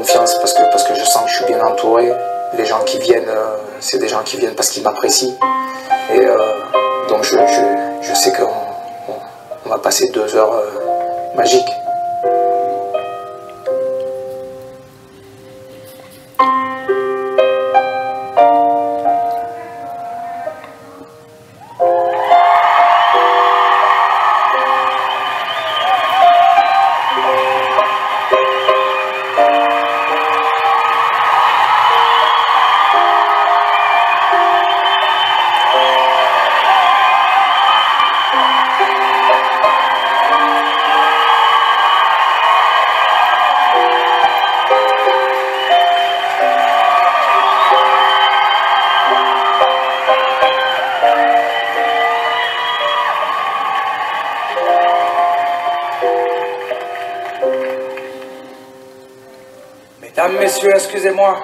confiance parce que je sens que je suis bien entouré. Les gens qui viennent, c'est des gens qui viennent parce qu'ils m'apprécient. Et donc je sais qu'on va passer 2 heures magiques. Mesdames, messieurs, excusez-moi.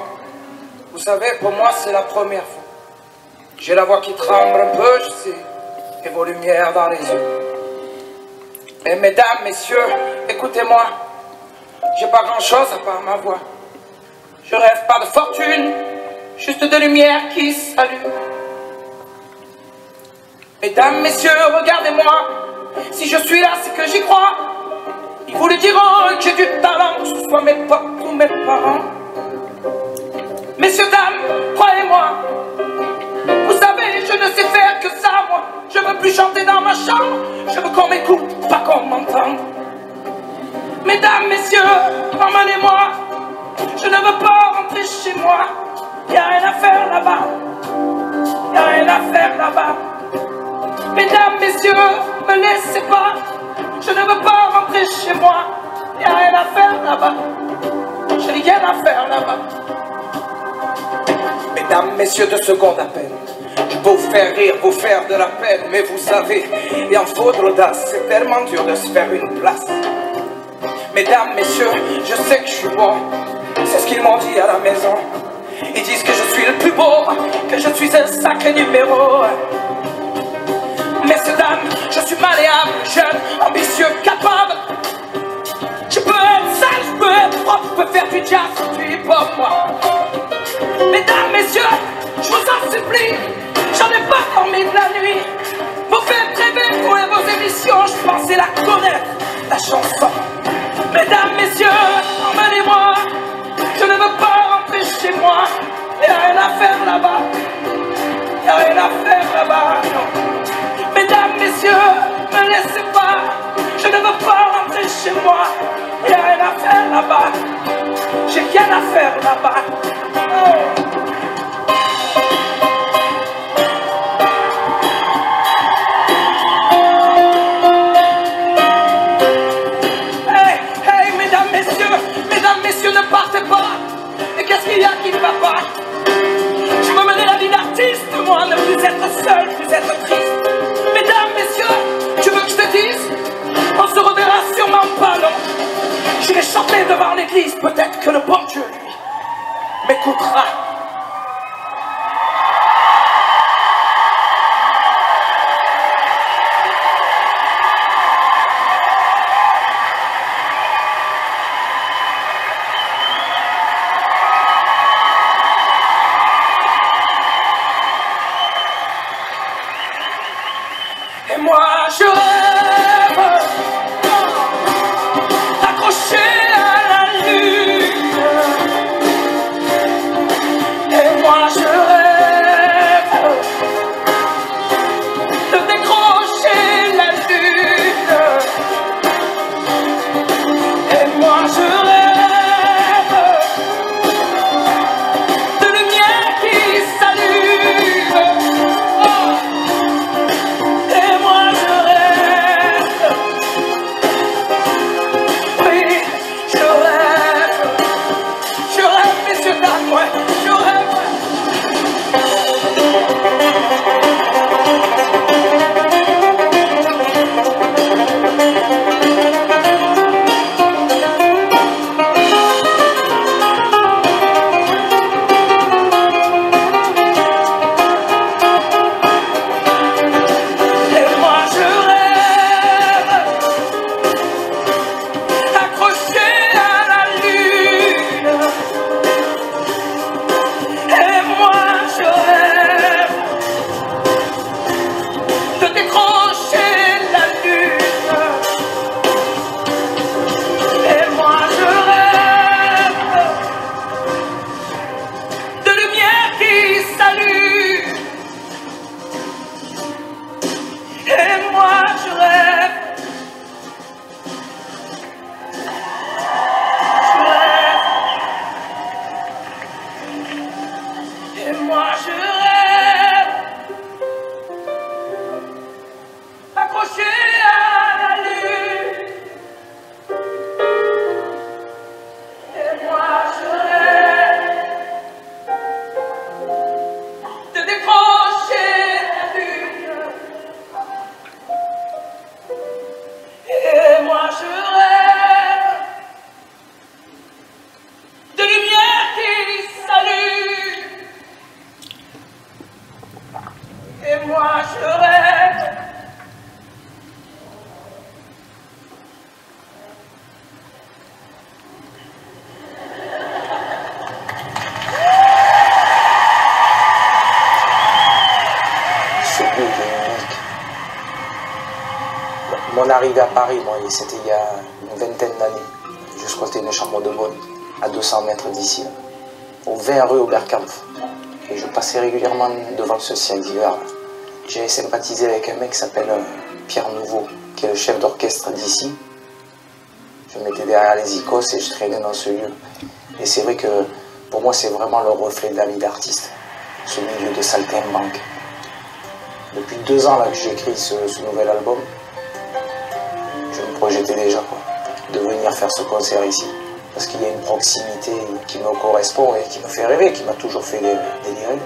Vous savez, pour moi, c'est la première fois. J'ai la voix qui tremble un peu, je sais, et vos lumières dans les yeux. Mais mesdames, messieurs, écoutez-moi. J'ai pas grand-chose à part ma voix. Je rêve pas de fortune, juste de lumière qui s'allume. Mesdames, messieurs, regardez-moi. Si je suis là, c'est que j'y crois. Ils vous le diront que j'ai du talent, que ce soit mes potes ou mes parents. Messieurs, dames, croyez-moi. Vous savez, je ne sais faire que ça, moi. Je veux plus chanter dans ma chambre. Je veux qu'on m'écoute, pas qu'on m'entende. Mesdames, messieurs, emmenez-moi. Je ne veux pas rentrer chez moi. Y a rien à faire là-bas. Y a rien à faire là-bas. Mesdames, messieurs, me laissez pas. Je ne veux pas rentrer chez moi. Y a rien à faire là-bas. J'ai rien à faire là-bas. Mesdames, messieurs, 2 secondes à peine. Je peux vous faire rire, vous faire de la peine. Mais vous savez, il en faut de l'audace. C'est tellement dur de se faire une place. Mesdames, messieurs, je sais que je suis bon. C'est ce qu'ils m'ont dit à la maison. Ils disent que je suis le plus beau, que je suis un sacré numéro. Messieurs, dames, je suis malléable, jeune, ambitieux, capable. Je peux être sale, je peux être propre, je peux faire du jazz, du hip-hop, moi. Mesdames, messieurs, je vous en supplie, j'en ai pas dormi de la nuit. Vous faites rêver pour vos émissions, je pensais la connaître, la chanson. Mesdames, messieurs, emmenez-moi. Je ne veux pas rentrer chez moi. Y a rien à faire là-bas. Y a rien à faire là-bas. Mesdames, messieurs, me laissez pas. Je ne veux pas rentrer chez moi. Y a rien à faire là-bas. J'ai rien à faire là-bas. Oh. Messieurs, ne partez pas. Et qu'est-ce qu'il y a qui ne va pas? Je veux mener la vie d'artiste, moi, ne plus être seul, plus être triste. Mesdames, messieurs, tu veux que je te dise? On se reverra sûrement pas, non. J'irai chanter devant l'église, peut-être que le bon Dieu, lui, m'écoutera. Et moi je rêve accroché à la lune, Mon arrivée à Paris, c'était il y a une vingtaine d'années. Je squattais une chambre de bonne à 200 mètres d'ici, au 20 rue Oberkampf. Et je passais régulièrement devant ce ciel d'hiver. J'ai sympathisé avec un mec qui s'appelle Pierre Nouveau, qui est le chef d'orchestre d'ici. Je me mettais derrière les icônes et je traînais dans ce lieu. Et c'est vrai que pour moi, c'est vraiment le reflet de la vie d'artiste, ce milieu de saltimbanque. Depuis 2 ans là, que j'ai écrit ce nouvel album, je me projetais déjà de venir faire ce concert ici. Parce qu'il y a une proximité qui me correspond et qui me fait rêver, qui m'a toujours fait délirer.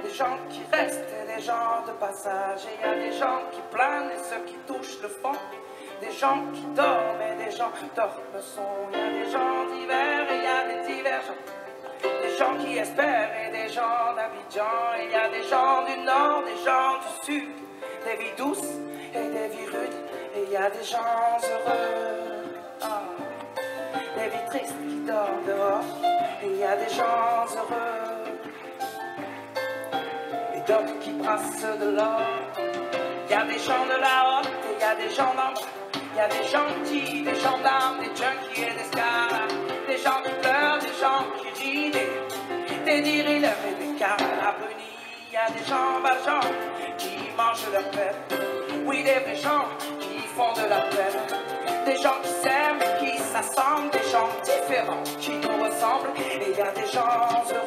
Des gens qui restent et des gens de passage. Et il y a des gens qui planent et ceux qui touchent le fond. Des gens qui dorment et des gens qui dorment le son. Il y a des gens d'hiver et il y a des divergents. Des gens qui espèrent et des gens d'Abidjan. Et il y a des gens du nord, des gens du sud. Des vies douces et des vies rudes. Et il y a des gens heureux. Des vies tristes qui dorment dehors. Et il y a des gens heureux. D'autres qui brassent de l'or. Il y a des gens de la haute et il y a des gens d'en bas. Il y a des gentils, des gendarmes, des junkies et des scars. Des gens qui pleurent, des gens qui rient, des dealers et des carabounis. Il y a des gens valjean qui mangent leur peine. Oui, des vrais gens qui font de la peine. Des gens qui s'aiment et qui s'assemblent. Des gens différents qui nous ressemblent. Et il y a des gens heureux.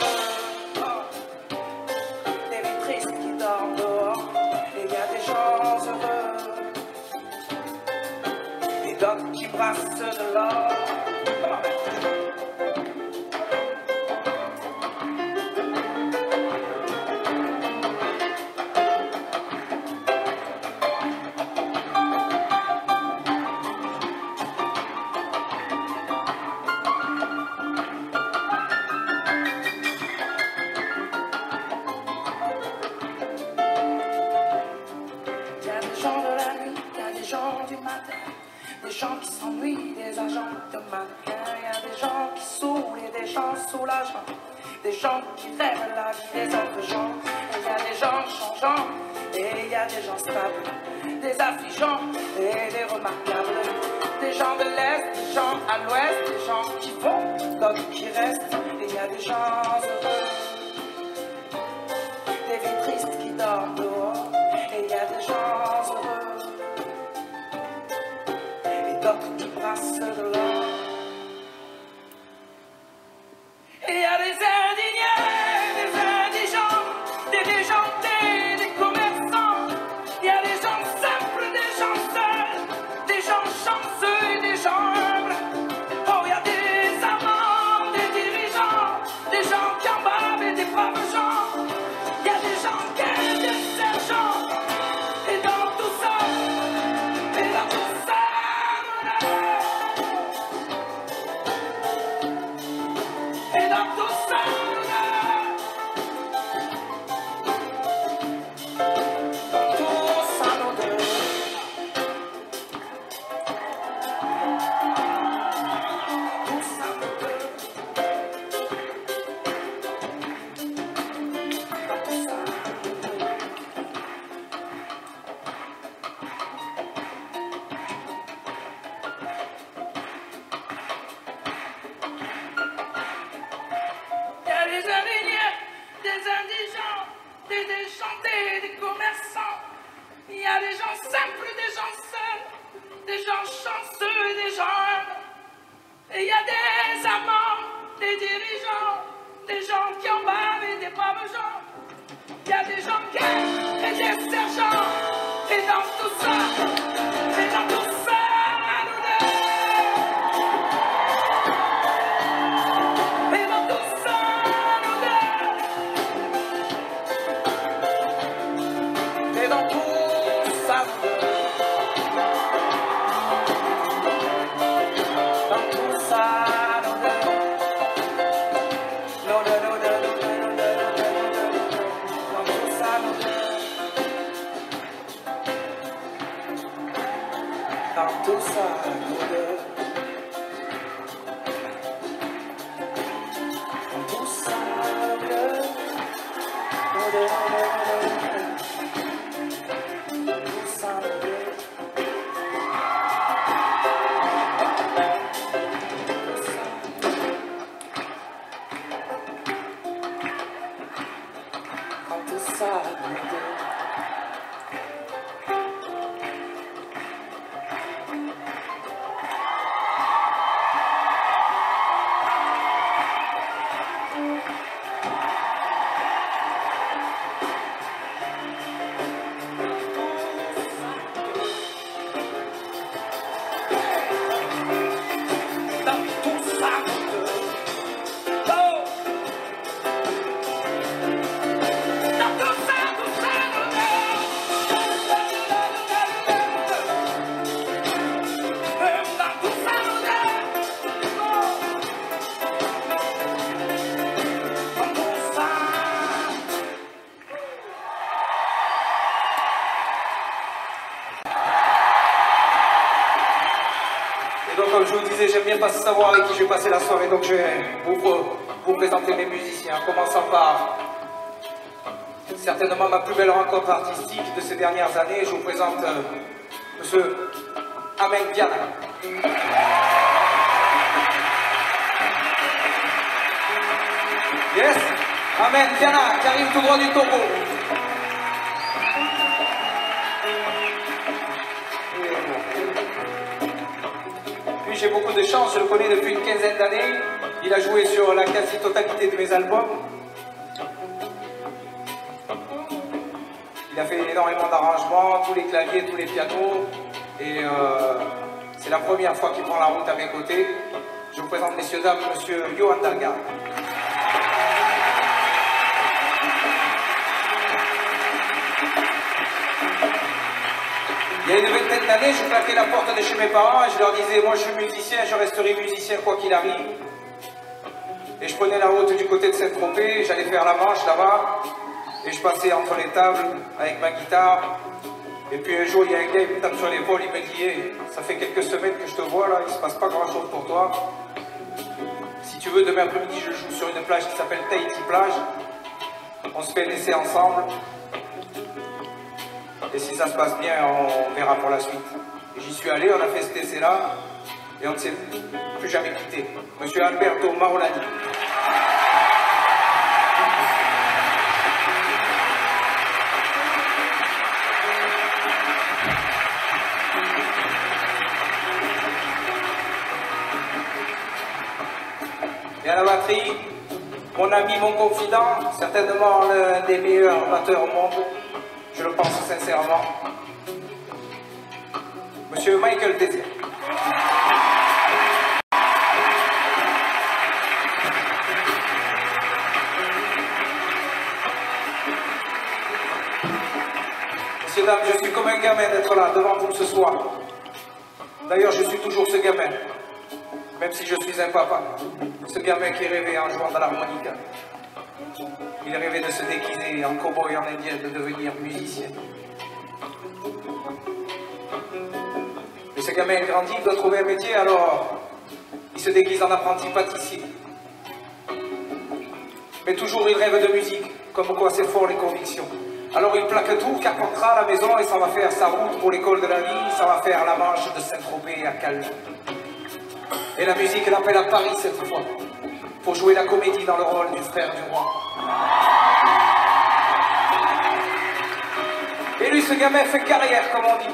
Qui dorment dehors, et il y a des gens heureux, et d'autres qui brassent de l'or. Des gens qui s'ennuient, des agents de mannequins. Il y a des gens qui saoulent et des gens soulageants. Des gens qui rêvent la vie des autres gens. Et il y a des gens changeants et il y a des gens stables. Des affligeants et des remarquables. des gens de l'Est, des gens à l'Ouest, des gens qui vont, d'autres qui restent, et il y a des gens heureux, des vies tristes qui dorment dehors, et il y a des gens heureux, et d'autres qui brassent de l'or. Et il y a des indignés, des indigents, des déjantés, des commerçants, il y a des gens simples, des gens seuls, des gens chanceux et des gens humbles. Oh, il y a des amants, des dirigeants, des gens qui en bavent et des braves gens. Il y a des gens qui aiment des sergents. Et dans tout ça, et dans tout ça, et dans tout ça, des indignés, des indigents, des déchantés, des commerçants. Il y a des gens simples, des gens seuls, des gens chanceux et des gens humbles. Et il y a des amants, des dirigeants, des gens qui en bavent et des braves gens. Il y a des gens qui aiment et des sergents. Et dans tout ça, et dans tout ça, nous deux. Et dans tout ça, nous deux. Et dans tout ça, nous deux. Dans tout ça, nous deux. Nous deux, nous deux, nous deux, nous deux, nous deux, nous deux. Dans tout ça, nous deux. Dans tout ça, nous deux. Dans tout ça, nous deux. Nous deux, nous deux, nous deux. Tout ça, nous deux. Dans tout ça, nous deux. Dans tout ça, nous deux. Oh! Dans tout ça, nous deux. Dans tout ça, nous deux. Oh! Dans tout ça. Et donc, comme je vous disais, j'aime bien pas savoir avec qui je vais passer la soirée, donc je vais vous présenter mes musiciens, en commençant par certainement ma plus belle rencontre artistique de ces dernières années. Je vous présente Monsieur Amen Diana. Yes, Amen Diana, qui arrive tout droit du Togo. Lui, j'ai beaucoup de chance, je le connais depuis une quinzaine d'années. Il a joué sur la quasi-totalité de mes albums. Il a fait énormément d'arrangements, tous les claviers, tous les pianos. Et c'est la première fois qu'il prend la route à mes côtés. Je vous présente, messieurs, dames, monsieur Johan Dalgar. Il y a une vingtaine d'années, je claquais la porte de chez mes parents et je leur disais, moi je suis musicien, je resterai musicien quoi qu'il arrive. Et je prenais la route du côté de Saint-Tropez, j'allais faire la manche là-bas, et je passais entre les tables avec ma guitare. Et puis un jour, il y a un gars qui me tape sur l'épaule, il me dit, hey, ça fait quelques semaines que je te vois là, il se passe pas grand-chose pour toi. Si tu veux, demain après-midi, je joue sur une plage qui s'appelle Tahiti Plage. On se fait un essai ensemble. Et si ça se passe bien, on verra pour la suite. Et j'y suis allé, on a fait cet essai-là. Et on ne s'est plus jamais quitté. Monsieur Alberto Maolani. Et à la batterie, mon ami, mon confident, certainement l'un des meilleurs batteurs au monde, je le pense sincèrement, Monsieur Michael Désir. Messieurs, dames, je suis comme un gamin d'être là devant vous ce soir. D'ailleurs, je suis toujours ce gamin, même si je suis un papa. Ce gamin qui rêvait en jouant dans l'harmonica. Il rêvait de se déguiser en cow-boy en indien, de devenir musicien. Mais ce gamin grandit, il doit trouver un métier, alors il se déguise en apprenti pâtissier. Mais toujours il rêve de musique, comme quoi c'est fort les convictions. Alors il plaque tout, carpentera à la maison et s'en va faire sa route pour l'école de la vie, ça va faire la manche de Saint-Tropez à Calais. Et la musique l'appelle à Paris cette fois, pour jouer la comédie dans le rôle du frère du roi. Et lui, ce gamin fait carrière, comme on dit.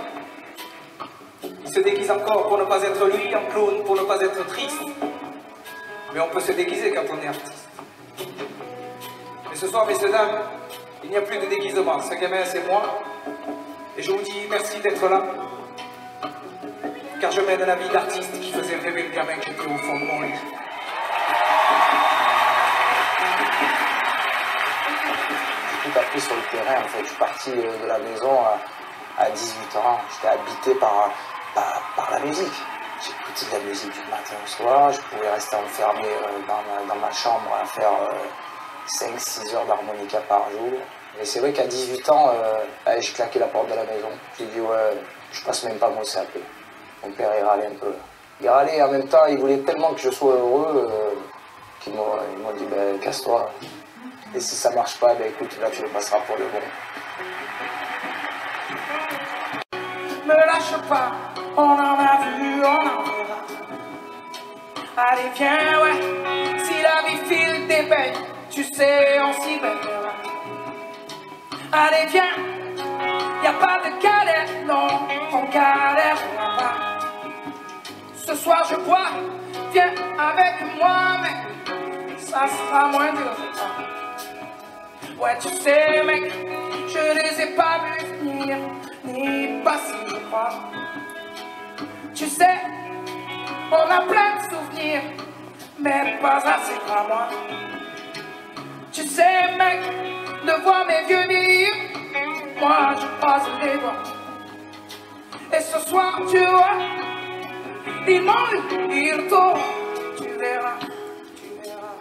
Il se déguise encore pour ne pas être lui, en clown pour ne pas être triste. Mais on peut se déguiser quand on est artiste. Mais ce soir, messieurs, dames, il n'y a plus de déguisement. Ce gamin, c'est moi. Et je vous dis merci d'être là. Car je mène la vie d'artiste qui faisait rêver le gamin qui était au fond de mon lit. J'ai tout appris sur le terrain, en fait. Je suis parti de la maison à 18 ans. J'étais habité par la musique. J'écoutais de la musique du matin au soir. Je pouvais rester enfermé dans ma chambre à faire 5-6 heures d'harmonica par jour. Et c'est vrai qu'à 18 ans, j'ai claqué la porte de la maison. J'ai dit, ouais, je passe même pas mon CAP. Mon père, il râlait un peu. Il râlait, en même temps, il voulait tellement que je sois heureux qu'ils m'ont dit, ben, casse-toi. Et si ça marche pas, ben écoute, là, tu le passeras pour le bon. Me lâche pas, on en a vu, on en verra. Allez, viens, ouais, si la vie file des bêtes, tu sais, on s'y verra. Allez, viens, y a pas de galère, non, on galère pas. Ce soir je bois, viens avec moi, mec, ça sera moins dur. Ouais, tu sais, mec, je les ai pas vus venir, ni passer, je crois. Tu sais, on a plein de souvenirs, mais pas assez pour moi. Tu sais, mec, de voir mes vieux vieillir, moi je croise les doigts. Et ce soir, tu vois, ils m'ont eu, ils t'auront, tu verras, tu verras.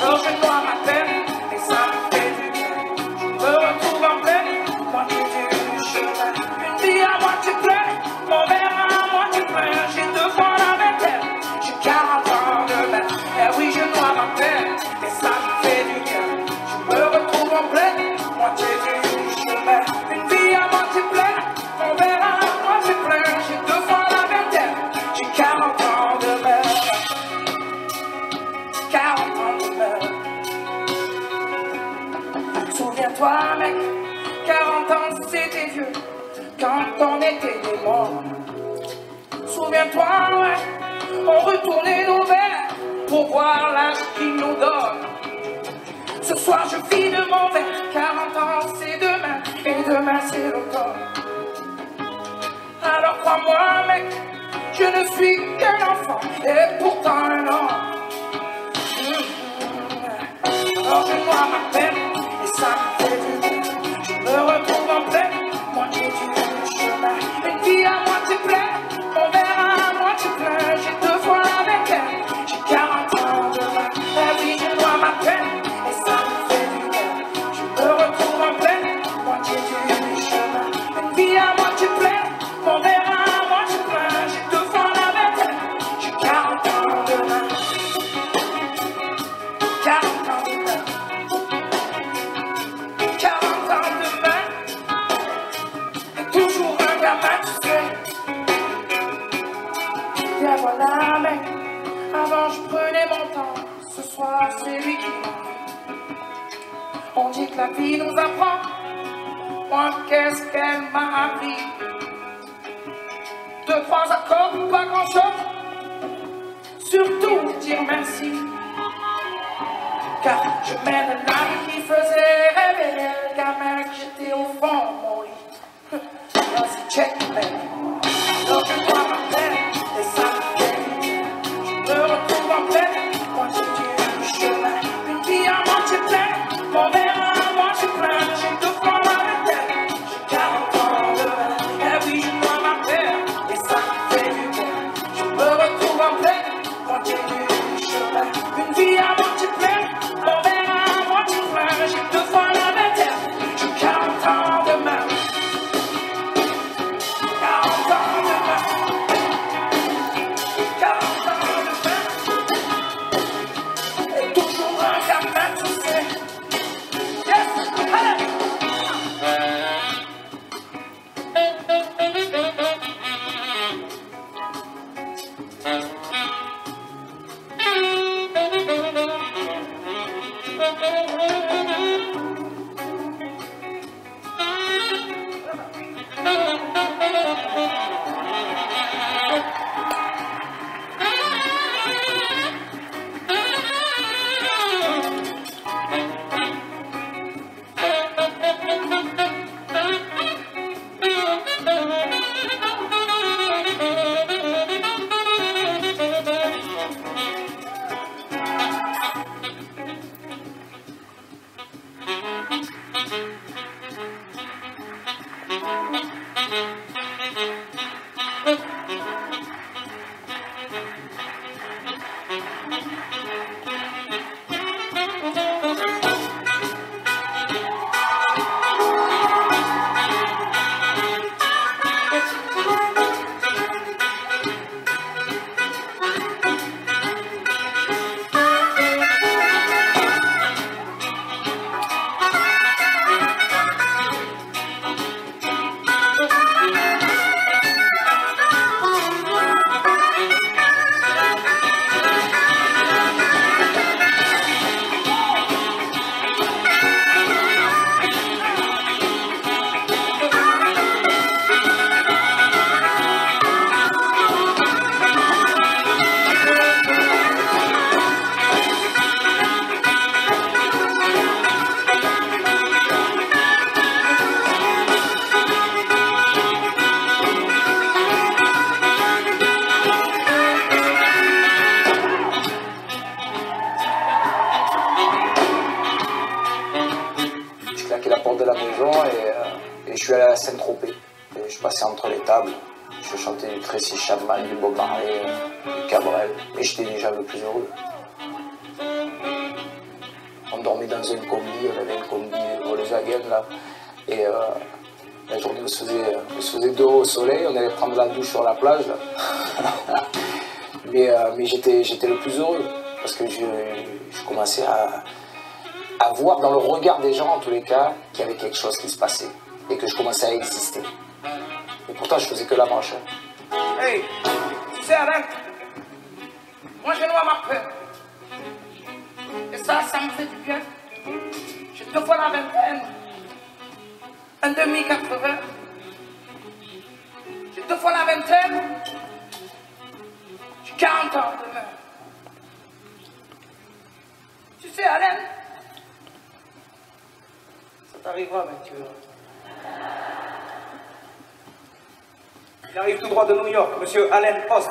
Alors je dois ma peine, et ça me fait du bien. Je me retrouve en pleine moitié du chemin. Une vie à moitié pleine, mon verre à moitié plein. J'ai 2 fois la vingtaine, j'ai 40 ans demain. Et oui, je dois ma peine, et ça me fait du bien. Je me retrouve en pleine moitié du chemin. Une vie à moitié pleine, mon verre à moitié plein. J'ai 2 fois la vingtaine, j'ai 40 ans demain. 40 ans demain. Souviens-toi, mec, 40 ans c'était vieux, quand on était des morts. Souviens-toi, ouais, on retournait nos verres pour voir l'âge qu'ils nous donne. Ce soir je vis de mon verre, 40 ans c'est demain, et demain c'est l'automne. Alors crois-moi, mec, je ne suis qu'un enfant, et pourtant un homme. Alors je noie ma peine, et ça me fait du bien. Je me retrouve en pleine moitié du chemin. Une vie à moitié pleine, mon verre à moitié plein. J'ai 2 fois la vingtaine, j'ai 40 ans demain. Et oui, je noie ma peine, et ça me fait du bien. Je me retrouve en pleine moitié du chemin. Une vie à moitié pleine, mon verre à moitié plein. J'ai 2 fois la vingtaine, j'ai 40 ans demain. 40 ans demain. On dit que la vie nous apprend. Moi, qu'est-ce qu'elle m'a appris? 2, 3 accords, pas grand-chose. Surtout dire merci. Car je mène la vie qui faisait rêver le gamin que j'étais au fond de mon lit. Vas-y, check, man. Donc je dois ma peine et ça me fait. Je me retrouve en pleine moitié du chemin. Une vie à moitié pleine, mon verre à moitié plein. J'ai 2 fois la vingtaine, j'ai 40 ans demain. Et oui, je dois ma peine et ça me fait du bien. Je me retrouve en pleine moitié du chemin. Une vie à moitié pleine, mon verre à moitié plein. J'ai 2 fois la vingtaine, j'ai 40 ans demain. 40 ans demain. 40 ans demain. Et toujours un gamin, tu sais. Yes, allez. De la maison et je suis allé à Saint-Tropez. Je passais entre les tables, je chantais du Tracy Chapman, du Bob Marley, du Cabrel, et j'étais déjà le plus heureux. On dormait dans un combi, on avait un combi Volkswagen là, et la journée on se faisait dehors au soleil, on allait prendre la douche sur la plage. mais j'étais le plus heureux, parce que je commençais à voir dans le regard des gens, en tous les cas, qu'il y avait quelque chose qui se passait et que je commençais à exister. Et pourtant, je faisais que la manche. Hey, tu sais, Alain, moi, je noie ma peur. Et ça me fait du bien. J'ai 2 fois la vingtaine, un demi 80. J'ai 2 fois la vingtaine, j'ai 40 ans demain. Tu sais, Alain, t'arrivera, mais tu verras. Il arrive tout droit de New York, monsieur Allen Post.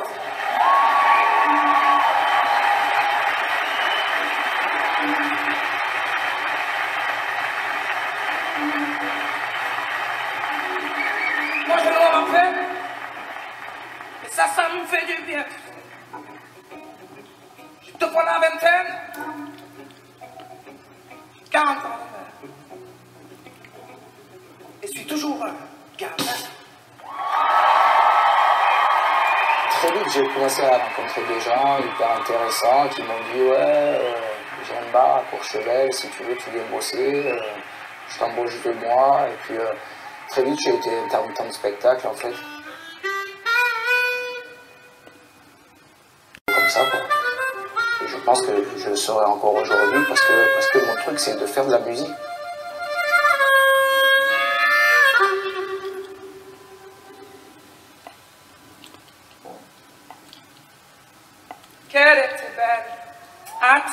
Moi, je noie ma peine, et ça me fait du bien. J'ai 2 fois la vingtaine, 40 ans. Et je suis toujours un gamin. Très vite, j'ai commencé à rencontrer des gens hyper intéressants qui m'ont dit ouais, j'ai un bar à Courchevel, si tu veux, tu viens bosser, je t'embauche 2 mois. Et puis très vite, j'ai été intermittent de spectacle en fait. Comme ça quoi. Et je pense que je le serai encore aujourd'hui parce que mon truc c'est de faire de la musique.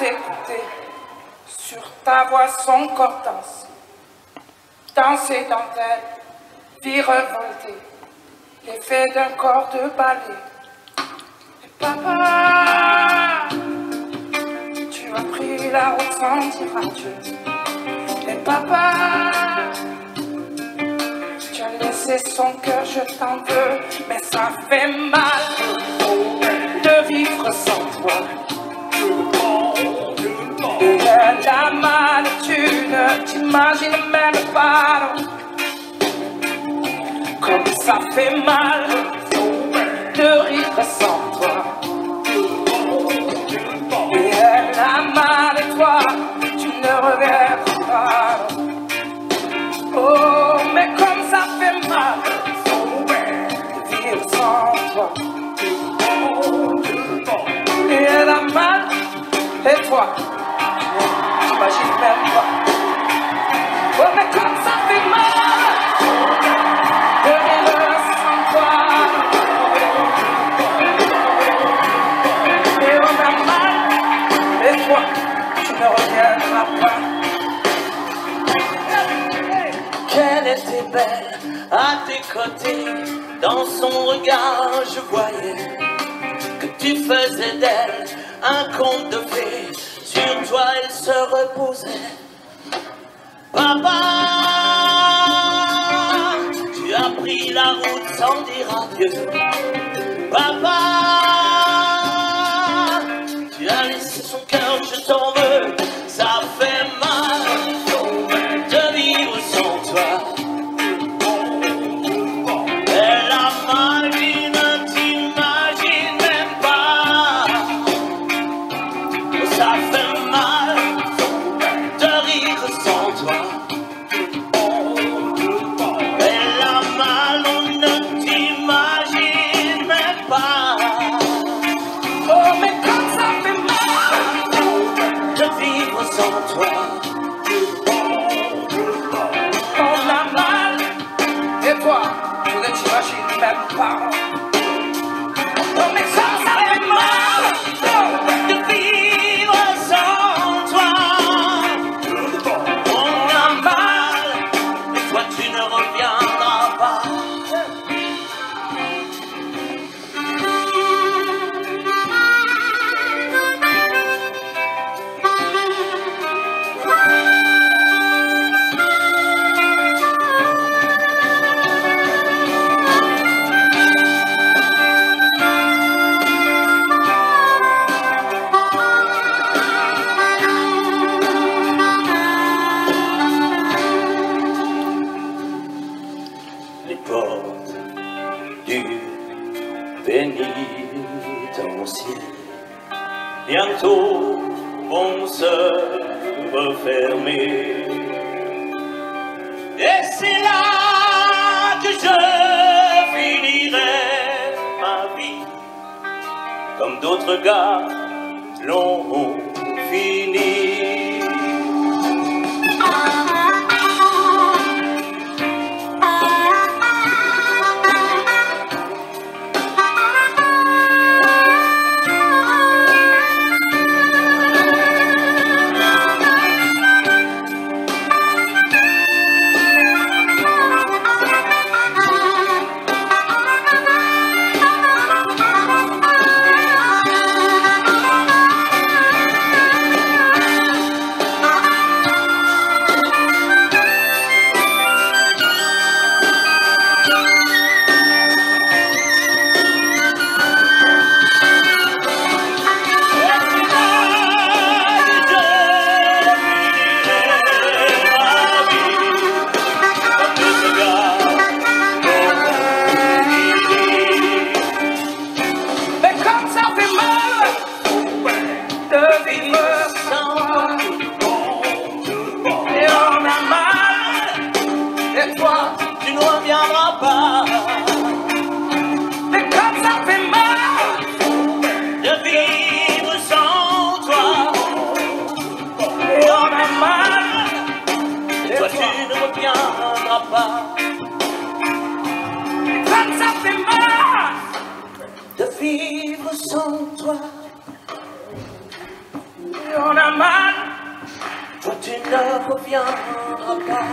t'écouter. Sur ta voix, son corps danse. Danser dentelle, vie revoltée. L'effet d'un corps de ballet. Et papa, tu as pris la route sans dire adieu. Et papa, tu as laissé son cœur, je t'en veux. Mais ça fait mal de vivre sans toi. Et la mal, tu ne t'imagines même pas comme ça fait mal de rire sans toi. Et elle a mal et toi, tu ne reviendras pas. Oh, mais comme ça fait mal de vivre sans toi. Et elle a mal et toi, t'imagines même pas. Oh, mais comme ça fait mal de vivre sans toi. Et on a mal, et toi, tu ne reviendras pas. Qu'elle était belle à tes côtés, dans son regard je voyais que tu faisais d'elle un conte de fées. Sur toi elle se reposait. Papa, tu as pris la route sans dire adieu. Papa, tu as laissé son cœur, je t'en veux. Ça fait mal de vivre sans toi. Elle a mal, tu ne t'imagines même pas. Ça fait mal de rire sans toi. Elle a mal, on ne t'imagine même pas. Oh, mais comme ça fait mal de vivre sans toi. on a mal, et toi, tu ne t'imagines même pas. Oh, mais comme ça fait mal De vivre sans toi. On a mal, et toi tu ne reviendras pas. Les portes du pénitencier bientôt vont se refermer. Et c'est là que je finirai ma vie, comme d'autres gars l'ont fini. reviendra pas.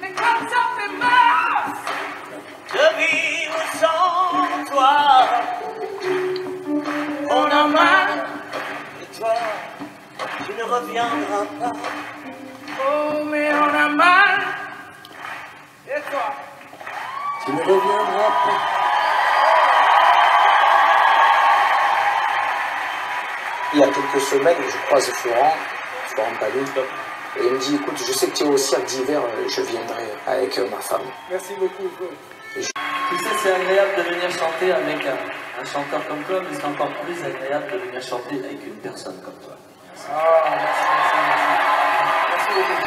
Mais quand ça fait mal De vivre sans toi, on a mal. Et toi, tu ne reviendras pas. Oh, mais on a mal. Et toi? Tu ne reviendras pas. Il y a quelques semaines, je croise Florent Pagny, et il me dit, écoute, je sais que tu es au cirque d'hiver, je viendrai avec ma femme. Merci beaucoup. Tu sais, c'est agréable de venir chanter avec un chanteur comme toi, mais c'est encore plus agréable de venir chanter avec une personne comme toi. Ah, merci beaucoup.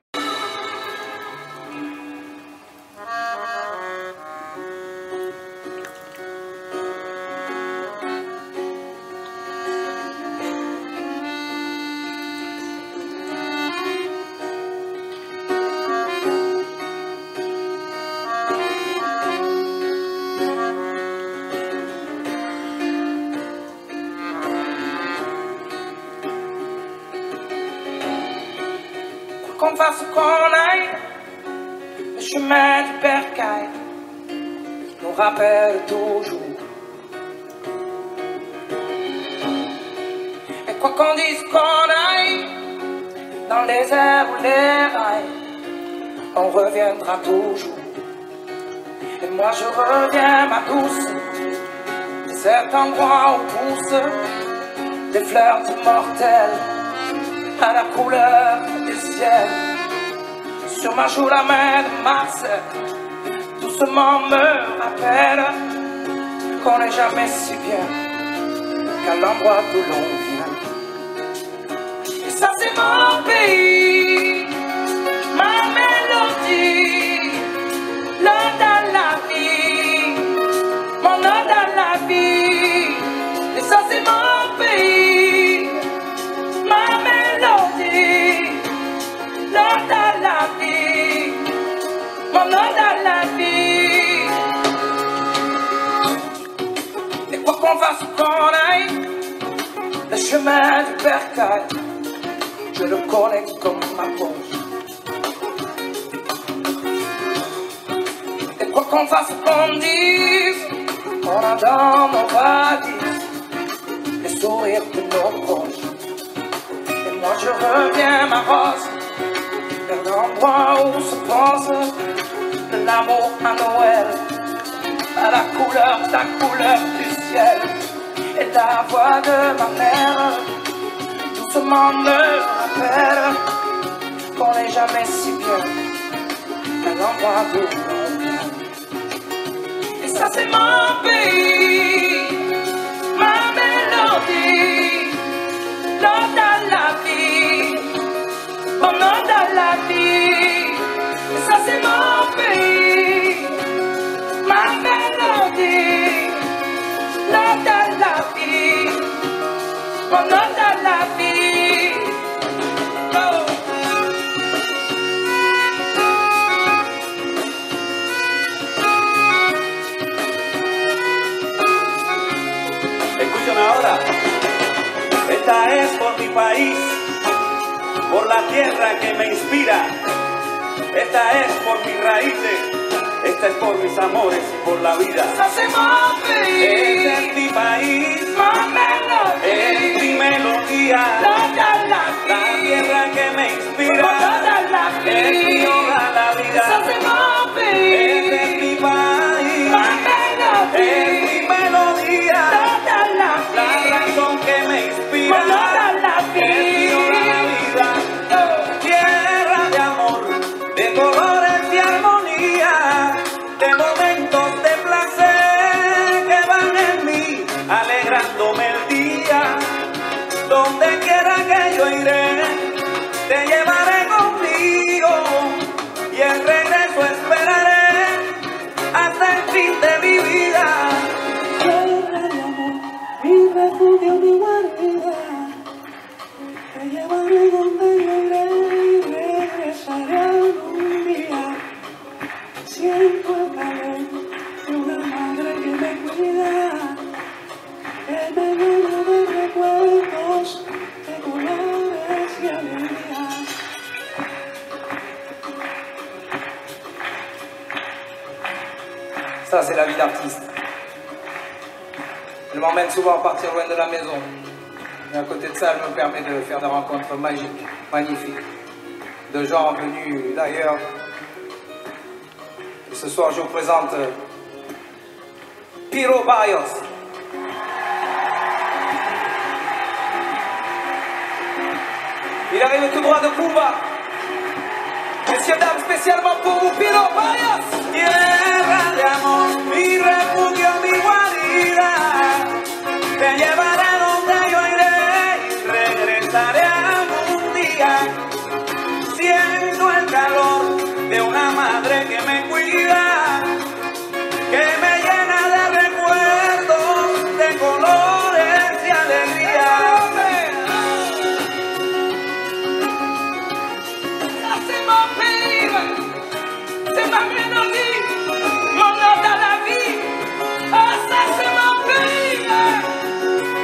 Qu'on fasse qu'on aille, le chemin du bercail nous rappelle toujours. Et quoi qu'on dise qu'on aille, dans les airs ou les rails, on reviendra toujours. Et moi je reviens, ma douce, de cet endroit où poussent des fleurs immortelles à la couleur du ciel. Sur ma joue la main de Marcel doucement me rappelle qu'on n'est jamais si bien qu'à l'endroit d'où l'on vient. Et ça c'est mon pays, ma mélodie, l'ode à la vie, mon ode à la vie. Et ça c'est mon pays, ma mélodie, l'ode à la vie, mon ode à la vie. Et quoi qu'on fasse qu'on aille, le chemin du bercail, je le connais comme ma poche. Et quoi qu'on fasse qu'on dise, on a dans nos valises les sourires de nos proches. Et moi je reviens, ma rose, vers l'endroit où se pense de l'amour à Noël, à la couleur du ciel. Et la voix de ma mère doucement me rappelle qu'on n'est jamais si bien qu'à l'endroit d'où l'on vient. Et ça c'est mon pays, ma mélodie, l'ode à la vie, mon ode à la vie. Et ça c'est mon pays, ma mélodie, l'ode à la vie, mon ode à la vie. Oh. Escúchame ahora. Esta es por mi país, por la tierra que me inspira. Esta es por mis raíces, esta es por mis amores, por la vida. Este es mi país, es mi melodía, la tierra que me inspira, es mi hogar a la vida. Este es mi país, es mi melodía, la razón que me inspira, es mi hogar a la vida. Tierra de amor, de colores y armonía, de momentos de placer que van en mí, alegrándome el día. Donde quiera que yo iré, te llevaré conmigo y el regreso esperaré hasta el fin de mi vida. Tierra de amor, mi refugio, mi guarida, te llevaré donde yo iré y regresaré algún día. Siento el calor de una madre que me cuida, que me llena de recuerdos, de colores y alegría. Ça, c'est la vie d'artiste. Elle m'emmène souvent partir loin de la maison. Et à côté de ça, elle me permet de faire des rencontres magiques, magnifiques, de gens venus d'ailleurs. Et ce soir, je vous présente Piro Barrios. Il arrive tout droit de Cuba. Messieurs, dames, spécialement pour vous, Piro Barrios. Tierra de amor, mi refugio, mi guarida, te llevaré donde yo iré y regresaré algún día. Siento el calor de una madre que me cuida, que me llena de recuerdos, de colores y alegría. C'est mon pays, c'est ma mélodie, mon ode à la vie. Oh, ça c'est mon pays,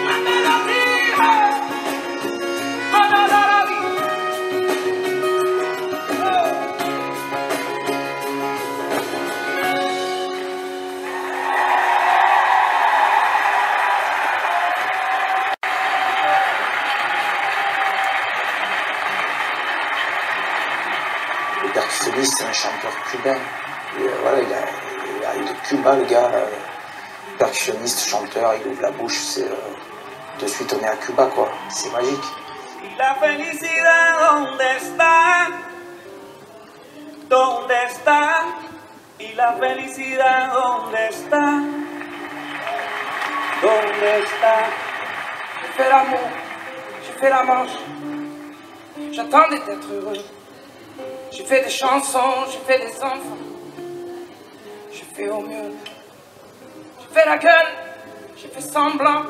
ma mélodie, mon ode à la vie. Le percussionniste, c'est un chanteur cubain. Et, voilà, il arrive de Cuba, le gars. Percussionniste, chanteur, il ouvre la bouche, c'est de suite on est à Cuba, quoi. C'est magique. Y la felicidad, ¿dónde está? ¿Dónde está? Y la felicidad, ¿dónde está? ¿Dónde está? J'ai fait l'amour, j'ai fait la manche. J'attendais d'être heureux. J'ai fait des chansons, j'ai fait des enfants. J'ai fait au mieux. J'ai fait la gueule, j'ai fait semblant.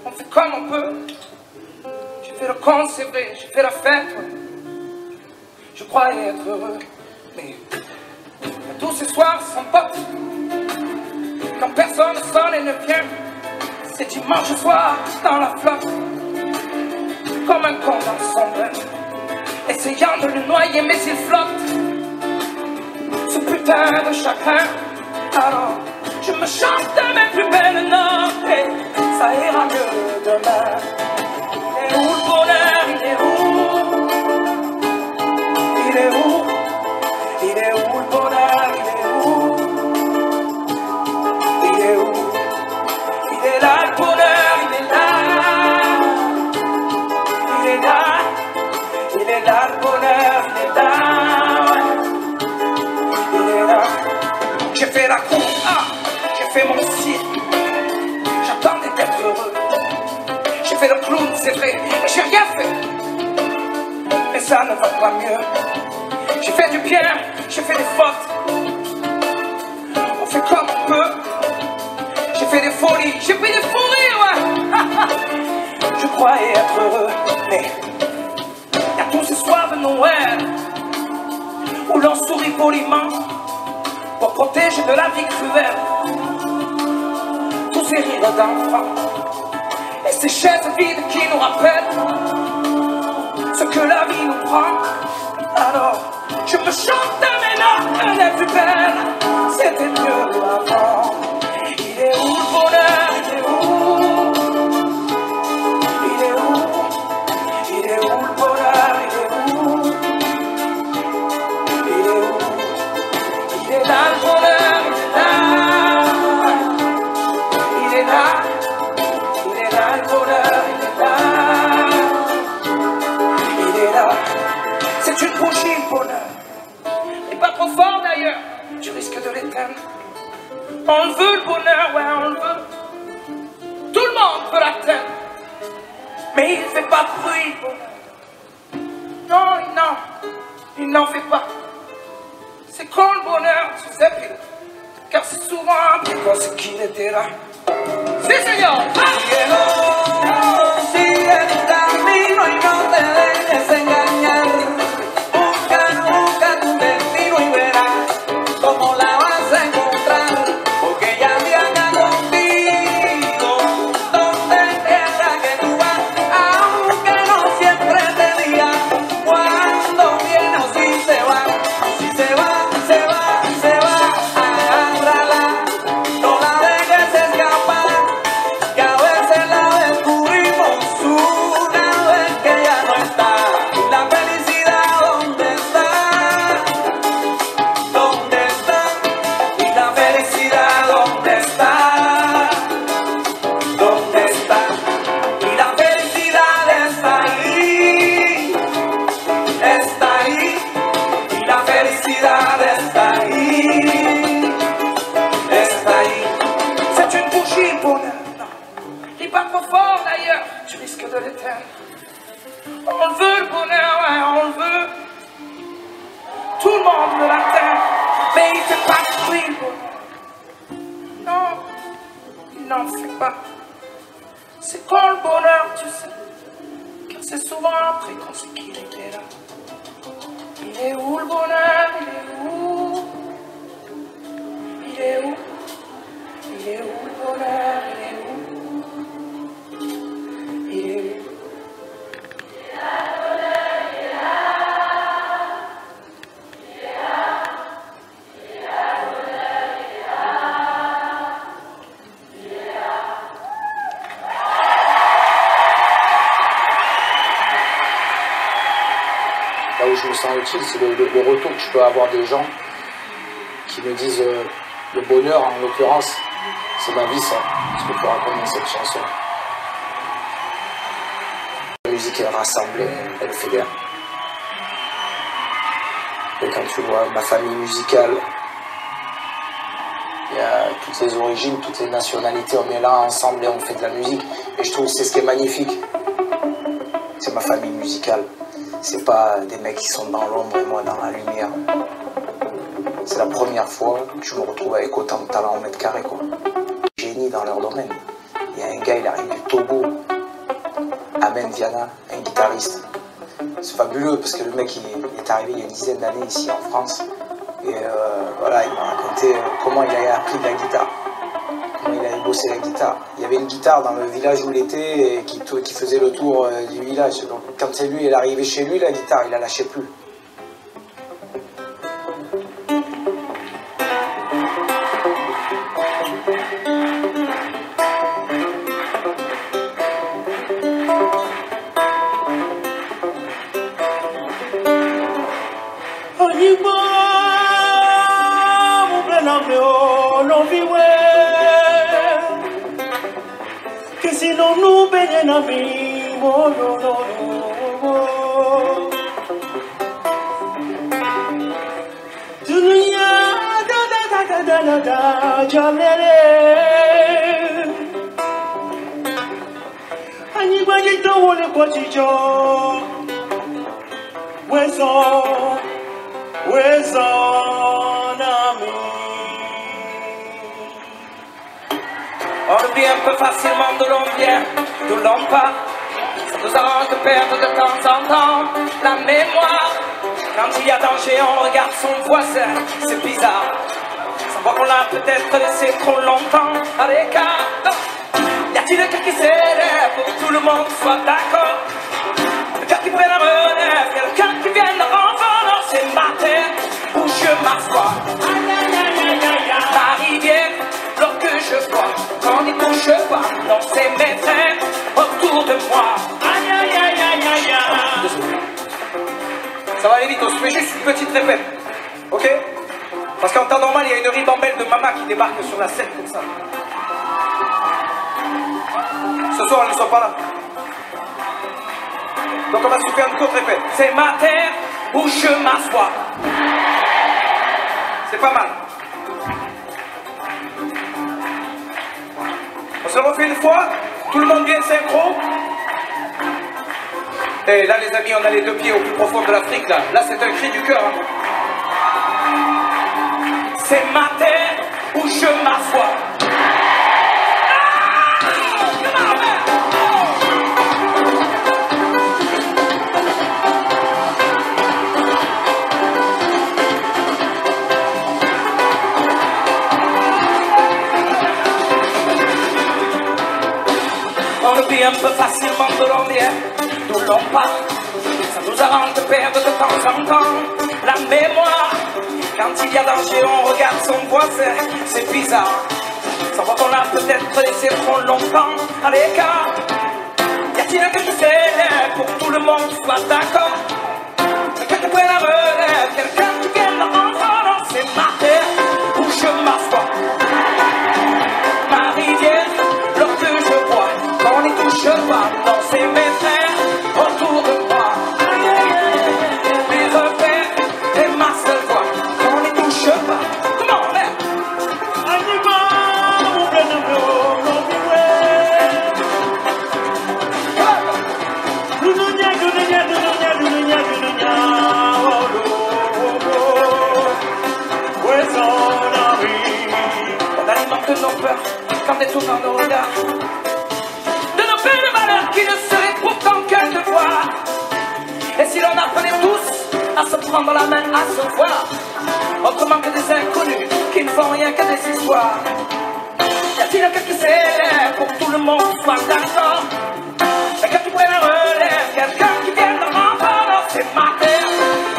On fait comme on peut. J'ai fait le con, c'est vrai, j'ai fait la fête. Ouais. Je croyais être heureux, mais tous ces soirs sont potes. Quand personne ne sonne et ne vient, c'est dimanche soir dans la flotte. Comme un con dans son bain, essayant de le noyer, mais il flotte. Ce putain de chacun. Alors, je me chante mes plus belles notes et ça ira mieux demain. Il est où le bonheur? Il est où? Il est où? Il est où le bonheur? Il est où? Il est où? Il est là le bonheur, il est là. Il est là. Il est là le bonheur, il est là. Il est là. J'ai fait la cour, j'ai fait mon cirque. J'attendais d'être heureux. J'ai fait le clown, c'est vrai, mais j'ai rien fait. Mais ça ne va pas mieux. J'ai fait du bien, j'ai fait des fautes. On fait comme on peut. J'ai fait des folies, j'ai fait des fous rires, ouais. Je croyais être heureux, mais y'a tous ces soirs de Noël où l'on sourit poliment pour protéger de la vie cruelle. Tous ces rires d'enfants et ces chaises vides qui nous rappellent ce que la vie nous prend. Alors, je me chante mes notes les plus belles. C'était mieux avant. Il est où le bonheur? Il est où? Il est où? Il est où le bonheur? Il est où? Il est où? Il est là le bonheur, il est là. Il est là. Il est là le bonheur, il est là. Il est là. C'est une bougie le bonheur. Et pas trop fort d'ailleurs, tu risques de l'éteindre. On le veut le bonheur, ouais on le veut. Tout le monde peut l'atteindre. Mais il fait pas de bruit le bonheur. Non, il n'en fait pas. C'est quand le bonheur, tu sais, puis, car c'est souvent parce qu'il était là. Si señor, Sigue tu camino y no te dejes engañar. Busca tu destino y verás cómo la vas a encontrar. Porque ya te anda contigo donde quiera que tú vas. Aunque no siempre te diga cuándo viene o si se va. Si se va, se va, se va. Agarra n'en fais pas. C'est quand le bonheur, tu sais, car c'est souvent après qu'on sait qu'il était là. Il est où le bonheur? Il est où? Il est où? Il est où le bonheur? Il est où? Il est où? Là où je me sens utile, c'est le retour que je peux avoir des gens qui me disent le bonheur, en l'occurrence, c'est ma vie, ça, ce que tu racontes dans cette chanson. La musique, elle rassemble, elle fédère. Et quand tu vois ma famille musicale, il y a toutes les origines, toutes les nationalités, on est là ensemble et on fait de la musique. Et je trouve que c'est ce qui est magnifique. C'est ma famille musicale. C'est pas des mecs qui sont dans l'ombre et moi dans la lumière. C'est la première fois que je me retrouve avec autant de talent au mètre carré, quoi. Génie dans leur domaine. Il y a un gars, il arrive du Togo, Amen Viana, un guitariste. C'est fabuleux parce que le mec il est arrivé il y a une dizaine d'années ici en France. Et voilà, il m'a raconté comment il avait appris de la guitare. Comment il avait bossé la guitare. Il y avait une guitare dans le village où il était et qui faisait le tour du village. Donc quand c'est lui, il est arrivé chez lui, la guitare, il la lâchait plus. Sinon nous baignons dans la vie, oh non, non, non. Dunia, da, jalele. Ani baji to wole kwachicho. Wezo nami. On oublie un peu facilement d'où l'on vient, d'où l'on part. Ça nous arrange de perdre de temps en temps la mémoire. Quand il y a danger, on regarde son voisin, c'est bizarre. Sans voir qu'on l'a peut-être laissé trop longtemps à l'écart. Y a-t-il quelqu'un qui s'élève pour que tout le monde soit d'accord? Quelqu'un qui prenne la relève, quelqu'un qui vienne le renfort. C'est ma terre où je m'assois. Ma rivière, l'eau que je bois. Quand il touche pas, non c'est mes frères autour de moi. Aïe aïe aïe aïe aïe aïe. Ça va aller vite, on se fait juste une petite répète. Ok? Parce qu'en temps normal, il y a une ribambelle de mamas qui débarque sur la scène comme ça. Ce soir, elles ne sont pas là. Donc on va se faire une courte répète. C'est ma terre où je m'assois. C'est pas mal. On se refait une fois, tout le monde vient synchro. Et là les amis, on a les deux pieds au plus profond de l'Afrique là. Là c'est un cri du cœur. Hein. C'est ma terre où je m'assois. On oublie un peu facilement de l'on vient, d'où l'on part. Ça nous arrange de perdre de temps en temps la mémoire. Quand il y a danger, on regarde son voisin, c'est bizarre. Sans voir qu'on l'a peut-être laissé trop longtemps à l'écart. Y a-t-il quelqu'un qui s'élève pour que tout le monde soit d'accord? Quelqu'un qui prenne la relève, quelqu'un qui vienne le renfort. C'est ma terre où je m'assois. Ma rivière, l'eau que je bois. Quand on n'y touche pas, non c'est mes frères autour de moi. Mes repères et ma seule voix. Quand on n'y touche pas, comment on est? On alimente nos peurs quand des tours dans nos se rendre la main à se voir, autrement que des inconnus qui ne font rien que des histoires. Y a-t-il quelqu'un qui s'élève pour que tout le monde soit d'accord? Quelqu'un qui prenne un relève, quelqu'un qui vienne de m'entendre. C'est ma terre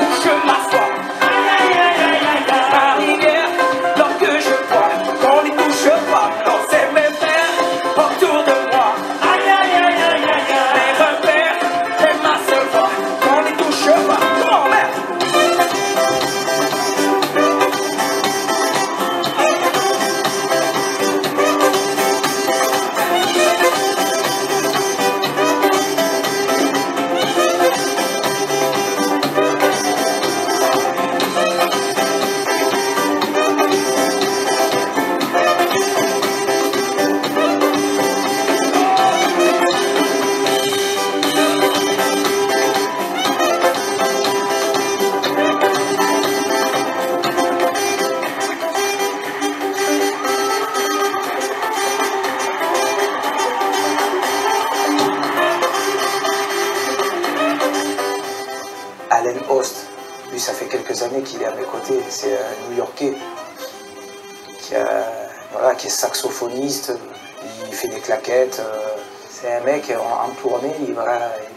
où je m'assois. Aïe aïe aïe aïe aïe aïe. Ma rivière, l'or que je bois, qu'on n'y touche pas. Non, c'est mes frères autour de moi. Aïe aïe aïe aïe aïe aïe. Mes repères et ma seule voix, qu'on n'y touche pas. Comment merde? Allen Host, lui ça fait quelques années qu'il est à mes côtés, c'est un New-Yorkais qui est saxophoniste, il fait des claquettes, c'est un mec en tournée, il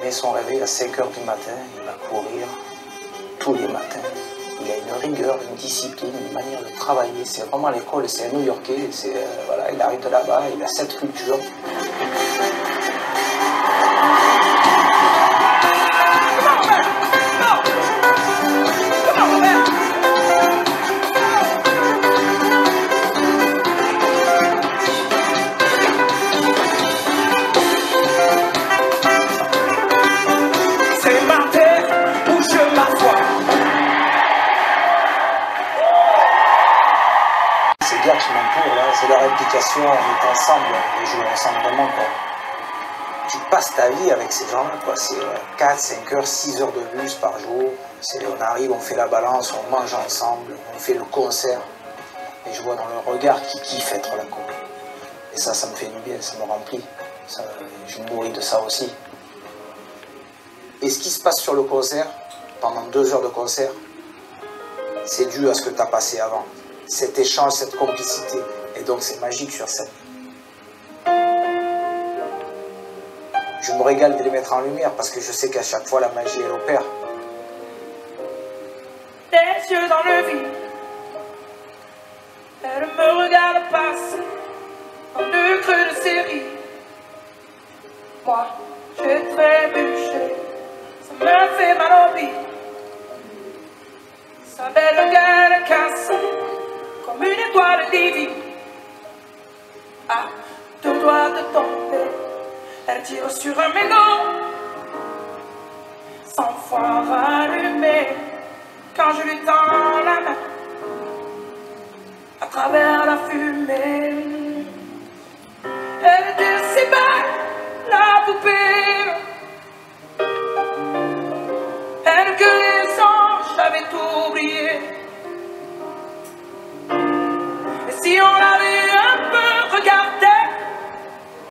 met son réveil à 5 h du matin, il va courir tous les matins, il a une rigueur, une discipline, une manière de travailler, c'est vraiment l'école, c'est un New-Yorkais, voilà, il arrive de là-bas, il a cette culture. Ces gars qui m'entourent, là, c'est leur implication, on est ensemble, on joue ensemble vraiment, quoi. Tu passes ta vie avec ces gens-là, quoi. C'est 4, 5 heures, 6 heures de bus par jour. On arrive, on fait la balance, on mange ensemble, on fait le concert. Et je vois dans leur regard qu'ils kiffent être là, quoi. Et ça me fait du bien, ça me remplit. Je me nourris de ça aussi. Et ce qui se passe sur le concert, pendant 2 heures de concert, c'est dû à ce que tu as passé avant. Cet échange, cette complicité. Et donc c'est magique sur scène. Je me régale de les mettre en lumière parce que je sais qu'à chaque fois la magie elle opère. Les yeux dans le vide, elle me regarde passer en 2 creux de série. Moi, j'ai trébuché, ça me fait mal au bide. Sa belle gueule cassée comme une étoile divine. À 2 doigts de tomber, elle tire sur un mégot, 100 fois rallumé. Quand je lui tends la main, à travers la fumée,